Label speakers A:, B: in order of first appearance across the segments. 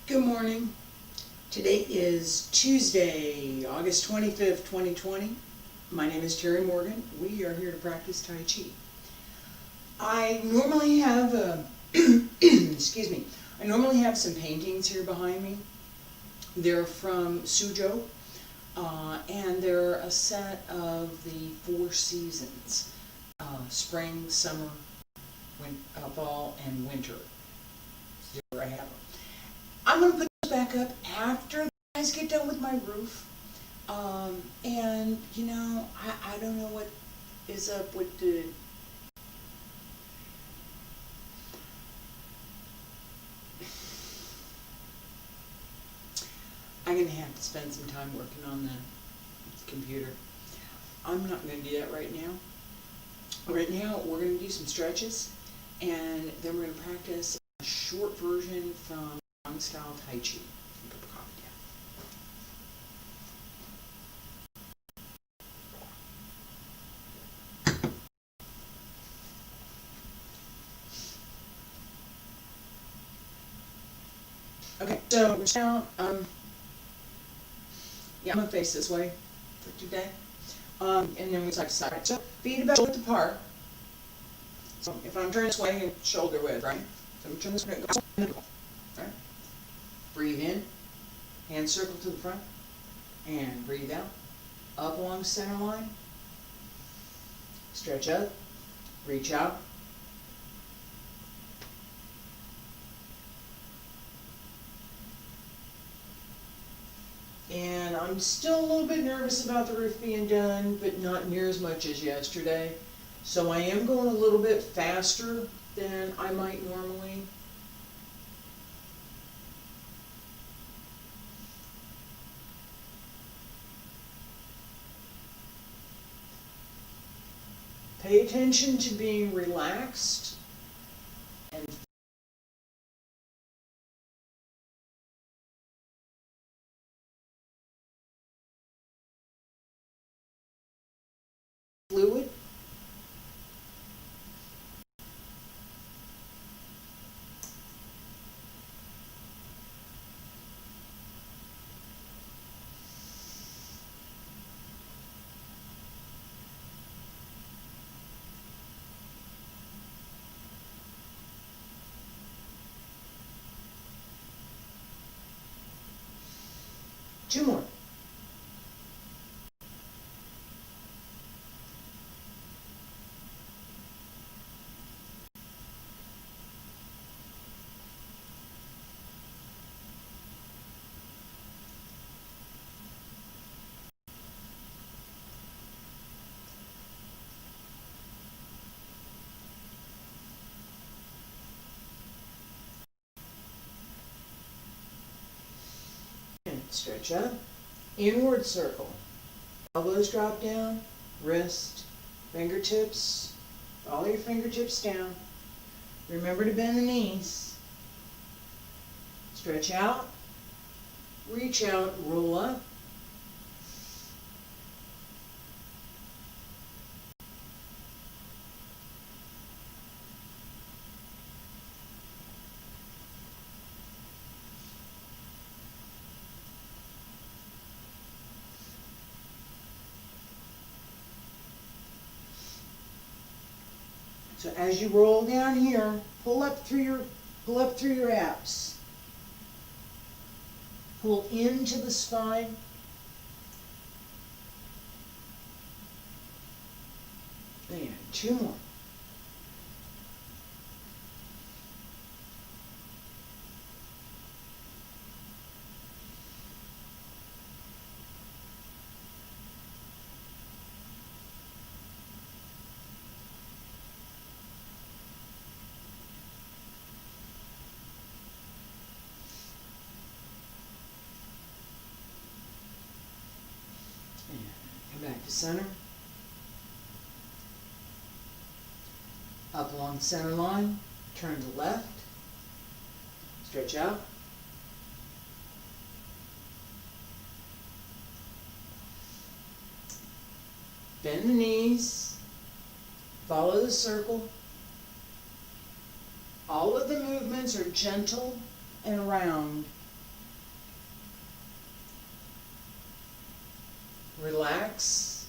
A: Good morning. Today is Tuesday, August 25th, 2020. My name is Terry Morgan. We are here to practice Tai Chi. I normally have excuse me. I normally have some paintings here behind me. They're from Suzhou, and they're a set of the 4 seasons: spring, summer, fall, and winter. So there I have them. I'm going to put those back up after the guys get done with my roof. And, you know, I don't know what is up with the... I'm going to have to spend some time working on the computer. I'm not going to do that right now. Right now, we're going to do some stretches, and then we're going to practice a short version from Wudang style Tai Chi. Cup of coffee down. Okay, so now, I'm going to face this way for today. And then we side to side. So, feet about width apart. So, if I'm turning this way, shoulder width, right? So, I'm turning this way, go in the middle, right? Breathe in, hand circle to the front, and breathe out. Up along center line. Stretch up, reach out. And I'm still a little bit nervous about the roof being done, but not near as much as yesterday. So I am going a little bit faster than I might normally. Pay attention to being relaxed and fluid. Two more. And stretch up. Inward circle. Elbows drop down. Wrist. Fingertips. Follow your fingertips down. Remember to bend the knees. Stretch out. Reach out. Roll up. So as you roll down here, pull up through your abs. Pull into the spine. And 2 more. Back to center. Up along the center line. Turn to left. Stretch out. Bend the knees. Follow the circle. All of the movements are gentle and round. relax,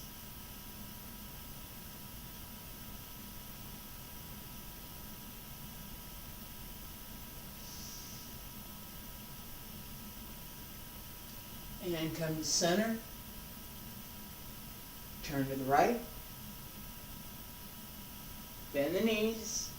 A: and come to center, turn to the right, bend the knees,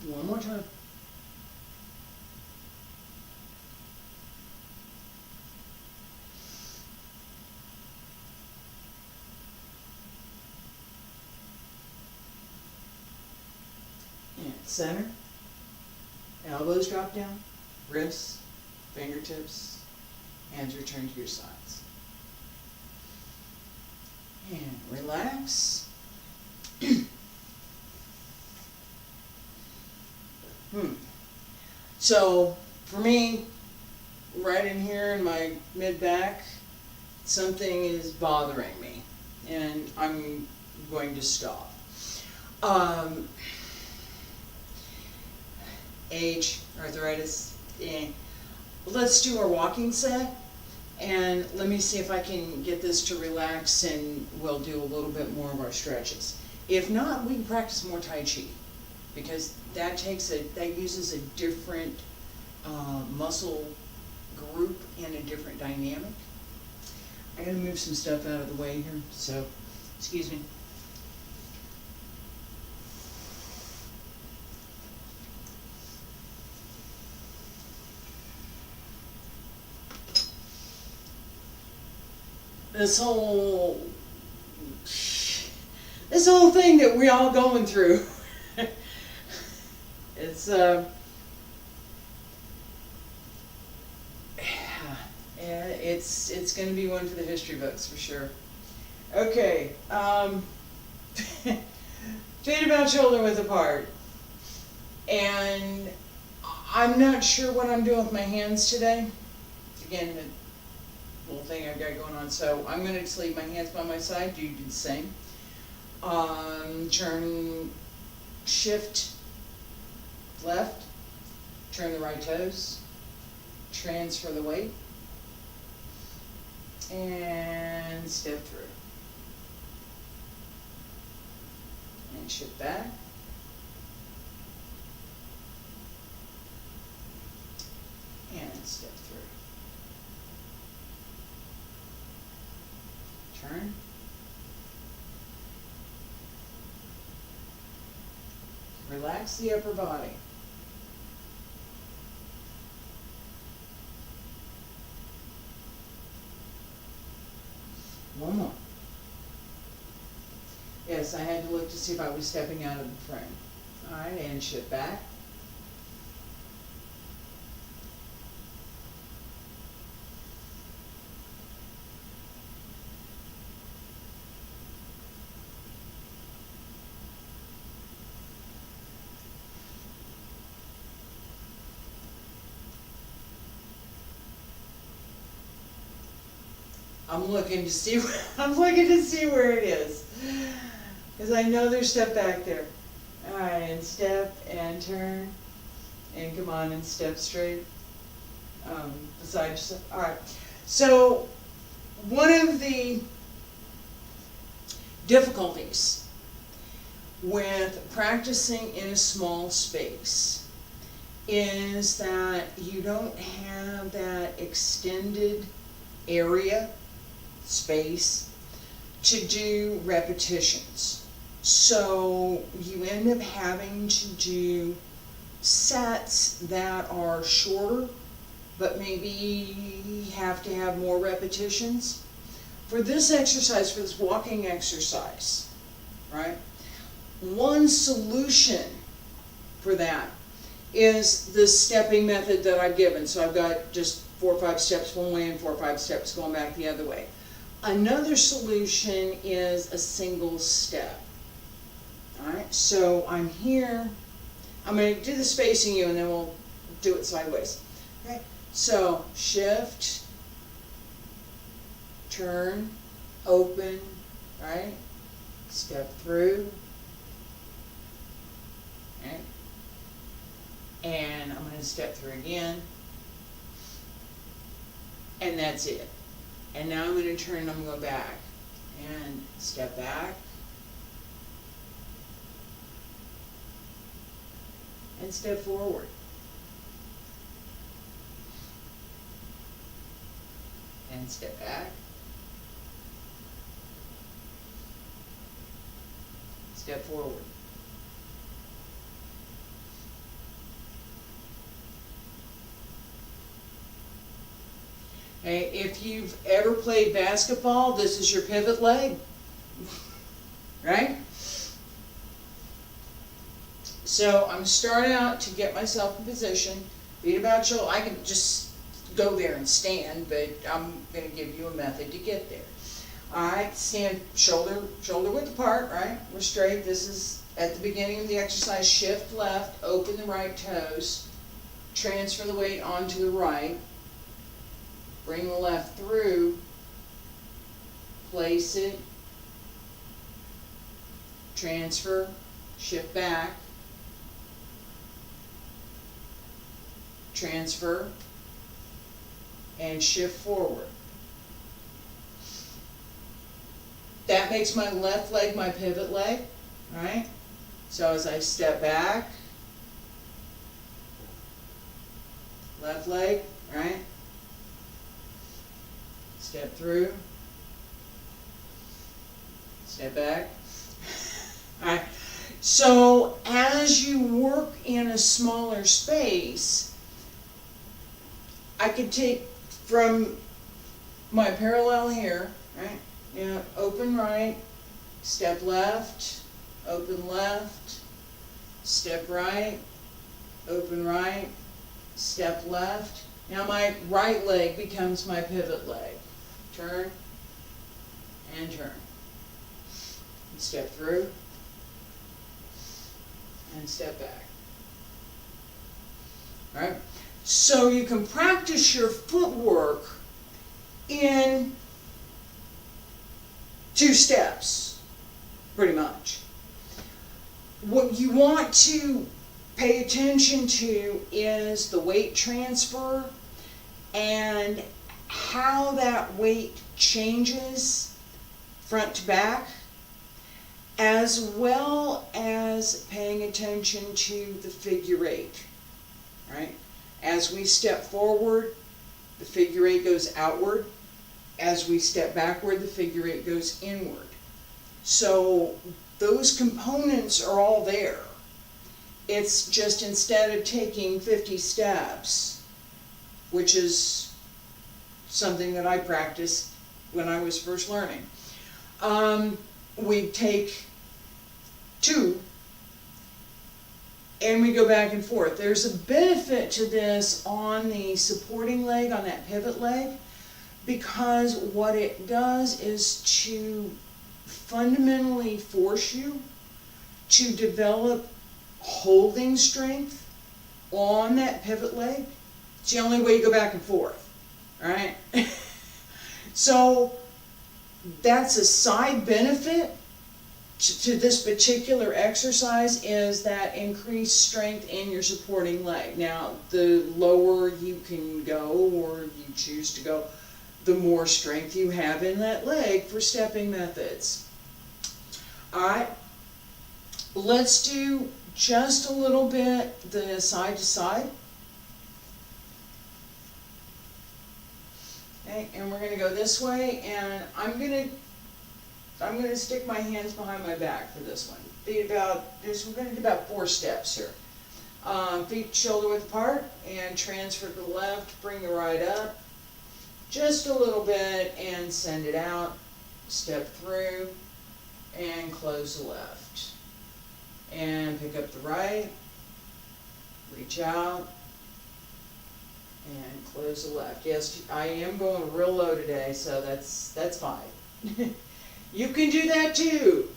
A: one more time. And center, elbows drop down, wrists, fingertips, hands return to your sides. And relax. So, for me, right in here in my mid-back, something is bothering me, and I'm going to stop. Age, arthritis, Let's do our walking set, and let me see if I can get this to relax, and we'll do a little bit more of our stretches. If not, we can practice more Tai Chi, because that uses a different muscle group and a different dynamic. I gotta move some stuff out of the way here, so excuse me. This whole thing that we're all going through, it's going to be one for the history books for sure. Okay, feet about shoulder width apart, and I'm not sure what I'm doing with my hands today. Again, the little thing I've got going on, so I'm going to just leave my hands by my side. You do the same. Turn, shift left, turn the right toes, transfer the weight, and step through. And shift back. And step through. Turn. Relax the upper body. One more. Yes, I had to look to see if I was stepping out of the frame. All right, and shift back. I'm looking to see where it is, because I know there's stuff back there. All right, and step and turn, and come on and step straight beside yourself. All right. So one of the difficulties with practicing in a small space is that you don't have that extended area, space, to do repetitions. So you end up having to do sets that are shorter, but maybe have to have more repetitions. For this exercise, for this walking exercise, right, one solution for that is the stepping method that I've given. So I've got just 4 or 5 steps one way and 4 or 5 steps going back the other way. Another solution is a single step. Alright, so I'm here. I'm going to do the spacing you and then we'll do it sideways. Okay, So shift, turn, open, right? Step through, right? And I'm going to step through again. And that's it. And now I'm going to turn and I'm going to go back. And step back. And step forward. And step back. Step forward. Okay, if you've ever played basketball, this is your pivot leg, right? So I'm starting out to get myself in position, feet about shoulder. I can just go there and stand, but I'm going to give you a method to get there. Alright, stand shoulder width apart, right? We're straight. This is at the beginning of the exercise. Shift left, open the right toes, transfer the weight onto the right, bring the left through, place it, transfer, shift back, transfer, and shift forward. That makes my left leg my pivot leg, right? So as I step back, left leg, right? Step through, step back. Alright, so as you work in a smaller space, I could take from my parallel here, right? Yeah, open right, step left, open left, step right, open right, step left. Now my right leg becomes my pivot leg. Turn and turn. Step through and step back. All right? So you can practice your footwork in 2 steps, pretty much. What you want to pay attention to is the weight transfer and how that weight changes front to back, as well as paying attention to the figure 8, right? As we step forward, the figure 8 goes outward. As we step backward, the figure 8 goes inward. So those components are all there. It's just instead of taking 50 steps, which is something that I practiced when I was first learning, we take 2 and we go back and forth. There's a benefit to this on the supporting leg, on that pivot leg, because what it does is to fundamentally force you to develop holding strength on that pivot leg. It's the only way you go back and forth, all right? So that's a side benefit to this particular exercise, is that increased strength in your supporting leg. Now, the lower you can go, or you choose to go, the more strength you have in that leg for stepping methods. Alright, let's do just a little bit the side to side. Okay, and we're going to go this way, and I'm going to stick my hands behind my back for this one. We're going to do about 4 steps here. Feet shoulder width apart, and transfer to the left, bring the right up, just a little bit, and send it out, step through, and close the left. And pick up the right, reach out, and close the left. Yes, I am going real low today, so that's fine. You can do that too.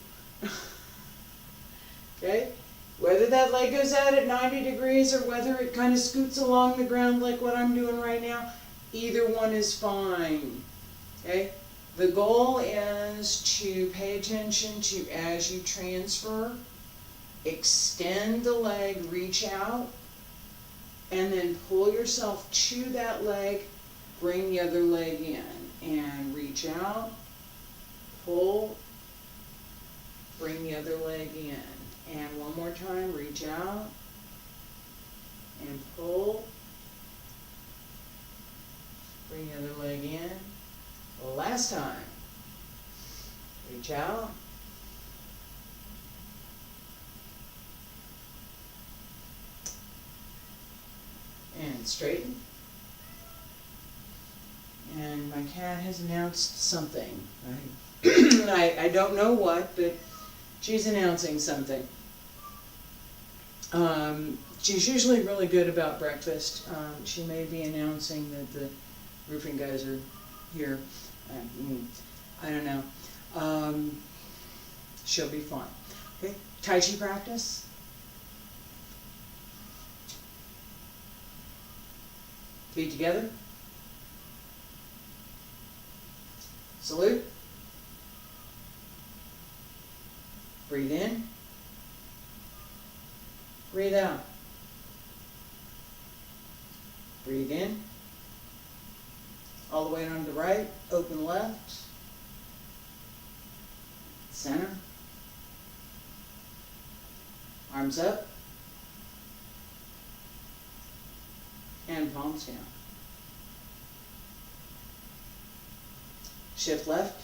A: Okay? Whether that leg goes out at 90 degrees or whether it kind of scoots along the ground like what I'm doing right now, either one is fine, okay? The goal is to pay attention to, as you transfer, extend the leg, reach out, and then pull yourself to that leg, bring the other leg in, and reach out, pull, bring the other leg in. And one more time, reach out, and pull, bring the other leg in. Last time, reach out, and straighten. And my cat has announced something. I don't know what, but she's announcing something. She's usually really good about breakfast. She may be announcing that the roofing guys are here. I don't know. She'll be fine. Okay, Taiji practice. Feet together. Salute. Breathe in. Breathe out. Breathe in. All the way on the right. Open left. Center. Arms up. And palms down. Shift left.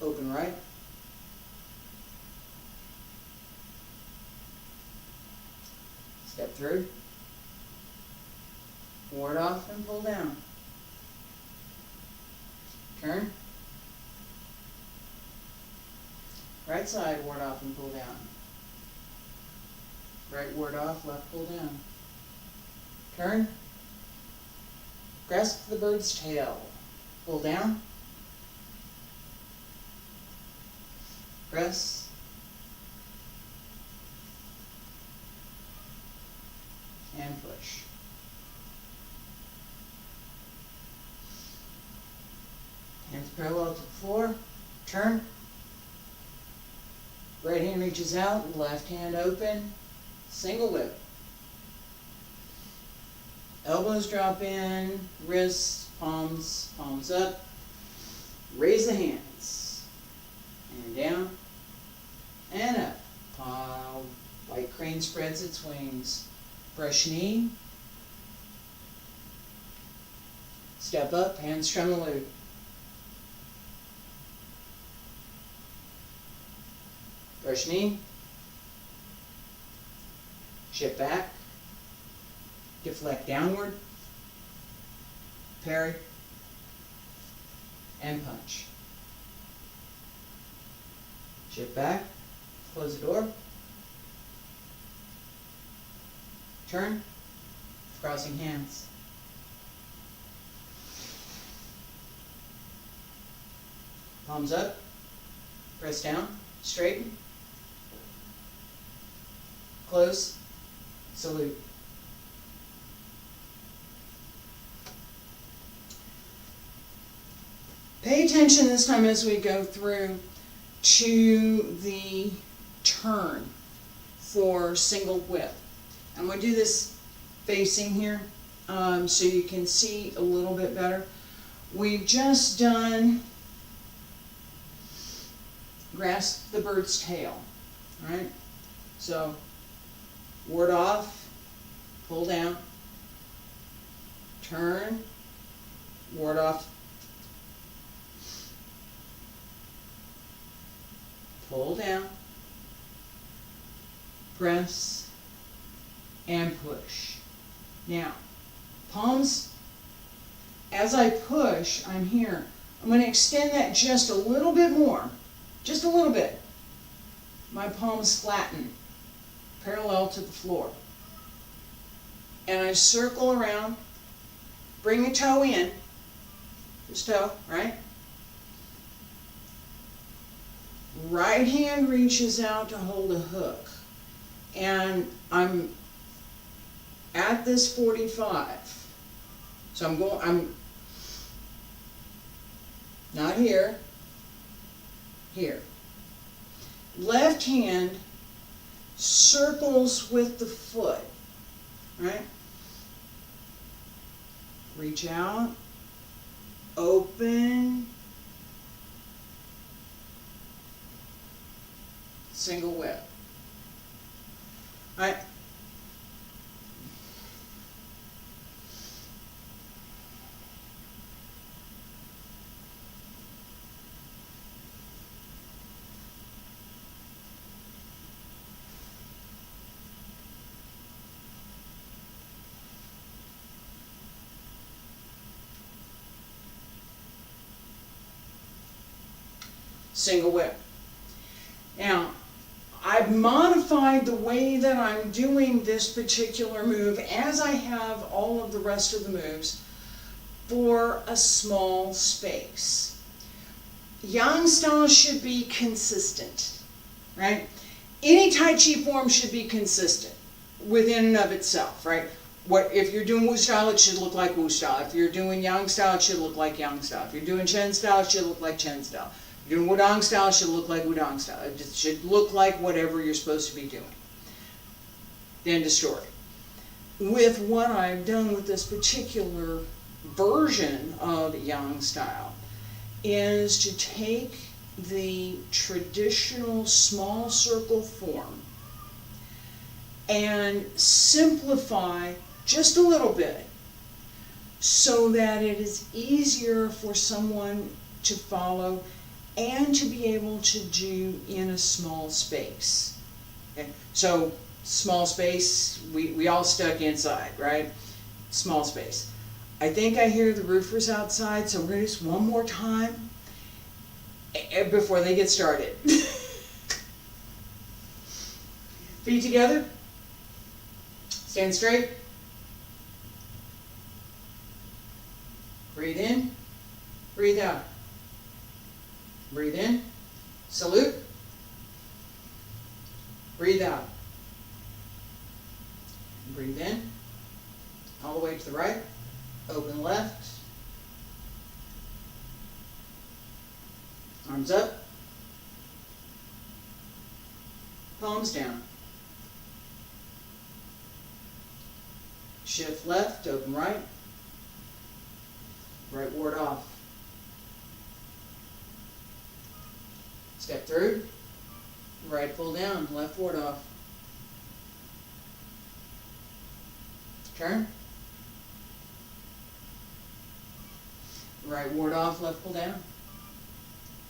A: Open right. Step through. Ward off and pull down. Turn. Right side, ward off and pull down. Right ward off, left pull down. Turn. Grasp the bird's tail. Pull down. Press. And push. Hands parallel to the floor. Turn. Right hand reaches out, left hand open. Single whip. Elbows drop in, wrists, palms up. Raise the hands. And down. And up. White crane spreads its wings. Brush knee. Step up, hands tremolo. Brush knee. Shift back. Deflect downward. Parry. And punch. Shift back. Close the door. Turn. Crossing hands. Palms up. Press down. Straighten. Close. Salute. Pay attention this time as we go through to the turn for single whip. I'm going to do this facing here so you can see a little bit better. We've just done grasp the bird's tail, right? So ward off, pull down, turn, ward off, pull down, press, and push. Now, palms, as I push, I'm here. I'm going to extend that just a little bit more, just a little bit. My palms flatten, parallel to the floor. And I circle around, bring a toe in, this toe, right? Right hand reaches out to hold a hook. and I'm at this 45. So I'm not here, here. Left hand circles with the foot, right? Reach out, open, single whip. All right. Single whip. Now, I've modified the way that I'm doing this particular move, as I have all of the rest of the moves, for a small space. Yang style should be consistent, right? Any Tai Chi form should be consistent within and of itself, right? What if you're doing Wu style, it should look like Wu style. If you're doing Yang style, it should look like Yang style. If you're doing Chen style, it should look like Chen style. If you're doing Wudang style, it should look like Wudang style. It just should look like whatever you're supposed to be doing. The end of story. With what I've done with this particular version of Yang style is to take the traditional small circle form and simplify just a little bit so that it is easier for someone to follow and to be able to do in a small space. Okay? So small space, we all stuck inside, right? Small space. I think I hear the roofers outside, so we're going to do this one more time before they get started. Feet together. Stand straight. Breathe in. Breathe out. Breathe in. Salute. Breathe out. Breathe in. All the way to the right. Open left. Arms up. Palms down. Shift left, open right. Right ward off. Step through. Right pull down, left ward off. Turn. Right ward off, left pull down.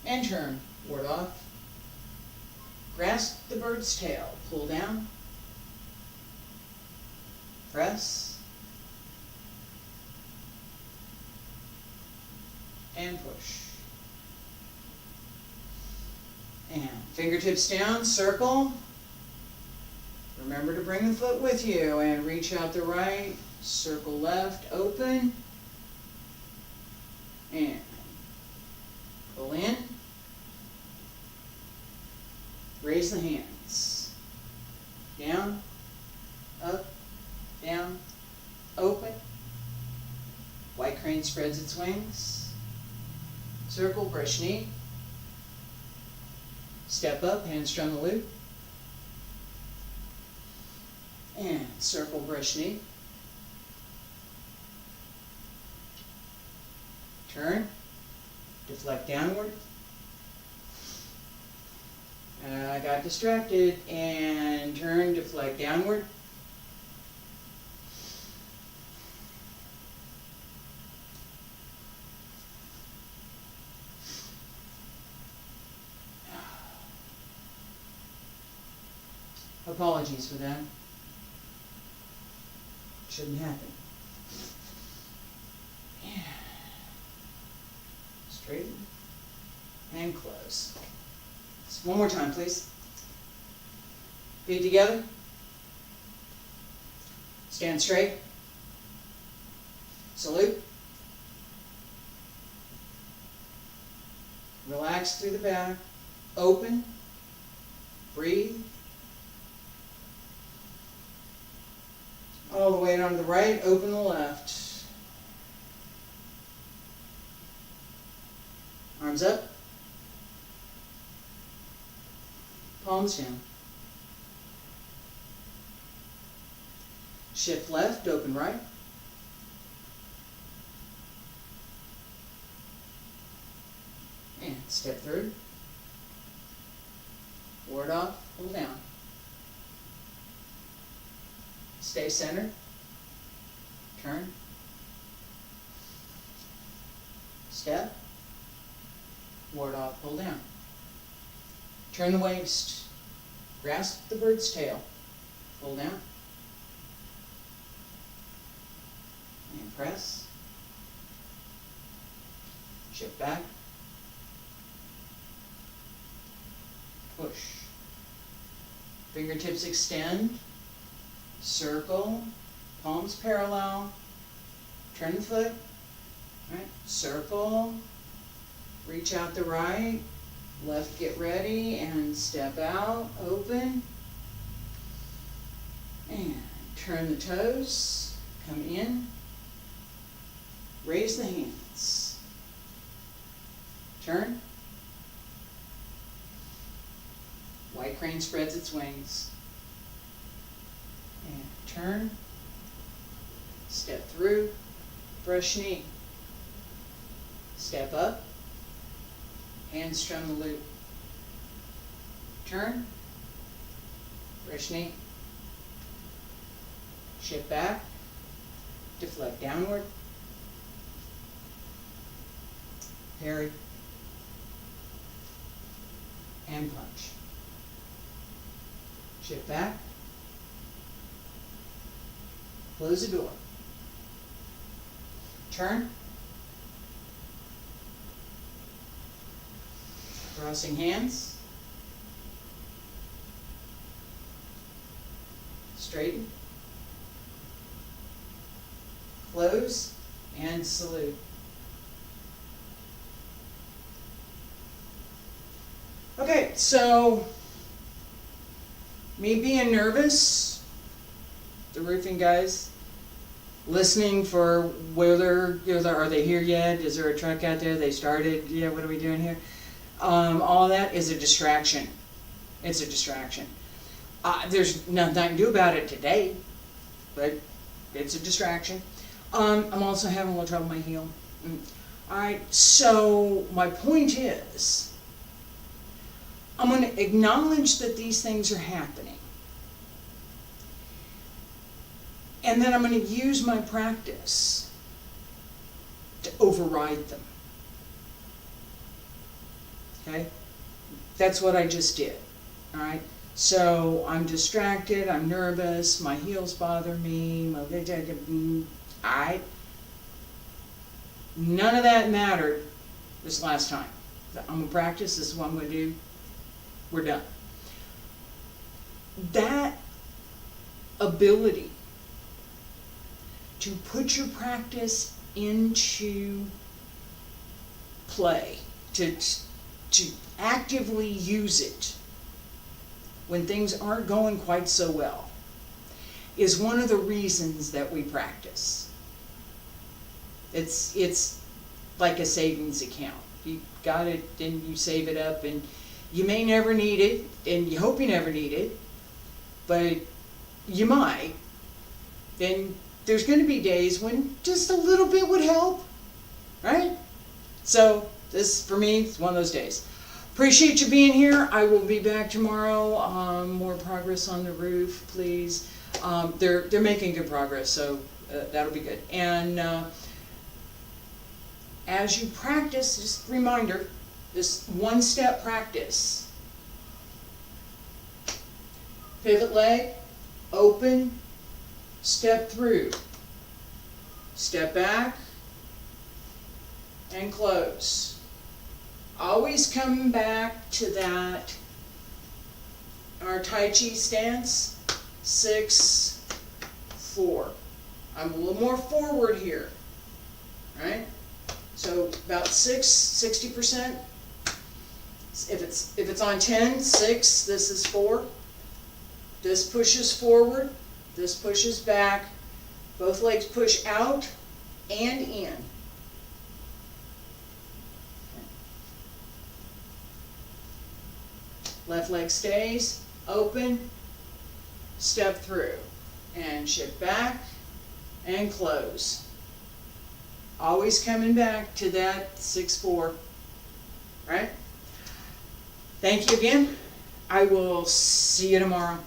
A: And turn, ward off. Grasp the bird's tail, pull down. Press. And push. And fingertips down, circle. Remember to bring the foot with you and reach out the right, circle left, open. And pull in. Raise the hands. Down, up, down, open. White crane spreads its wings. Circle, brush knee. Step up, hamstring the loop. And circle, brush knee. Turn, deflect downward. I got distracted, and turn, deflect downward. Apologies for that. Shouldn't happen. Yeah. Straighten and close. So one more time, please. Feet together. Stand straight. Salute. Relax through the back. Open. Breathe. All the way down to the right, open the left. Arms up. Palms down. Shift left, open right. And step through. Ward off, pull down. Stay centered. Turn. Step. Ward off, pull down. Turn the waist. Grasp the bird's tail. Pull down. And press. Shift back. Push. Fingertips extend. Circle. Palms parallel. Turn the foot. Right. Circle. Reach out the right. Left, get ready, and step out, open, and turn the toes, come in, raise the hands, turn, white crane spreads its wings, and turn, step through, brush knee, step up, hands strum the loop. Turn. Brush knee. Shift back. Deflect downward. Parry. And punch. Shift back. Close the door. Turn. Crossing hands. Straighten. Close and salute. Okay, so me being nervous, the roofing guys, listening for whether are they here yet? Is there a truck out there? They started. Yeah, what are we doing here? All of that is a distraction. It's a distraction. There's nothing I can do about it today, but it's a distraction. I'm also having a little trouble with my heel. Alright, so my point is, I'm going to acknowledge that these things are happening. And then I'm going to use my practice to override them. Okay? That's what I just did. Alright? So I'm distracted, I'm nervous, my heels bother me, alright? None of that mattered this last time. I'm going to practice, this is what I'm going to do. We're done. That ability to put your practice into play, to actively use it when things aren't going quite so well, is one of the reasons that we practice. It's like a savings account. You got it and you save it up, and you may never need it, and you hope you never need it, but you might. Then there's going to be days when just a little bit would help, right? So this, for me, is one of those days. Appreciate you being here. I will be back tomorrow. More progress on the roof, please. They're making good progress, so that'll be good. And as you practice, just a reminder, this one-step practice. Pivot leg, open, step through, step back, and close. Always come back to that, our Taiji stance, 6, 4. I'm a little more forward here, right? So about 60%. If it's on 10, 6, this is 4. This pushes forward, this pushes back, Both legs push out and in. Left leg stays, open, step through, and shift back and close. Always coming back to that 6-4, right? Thank you again. I will see you tomorrow.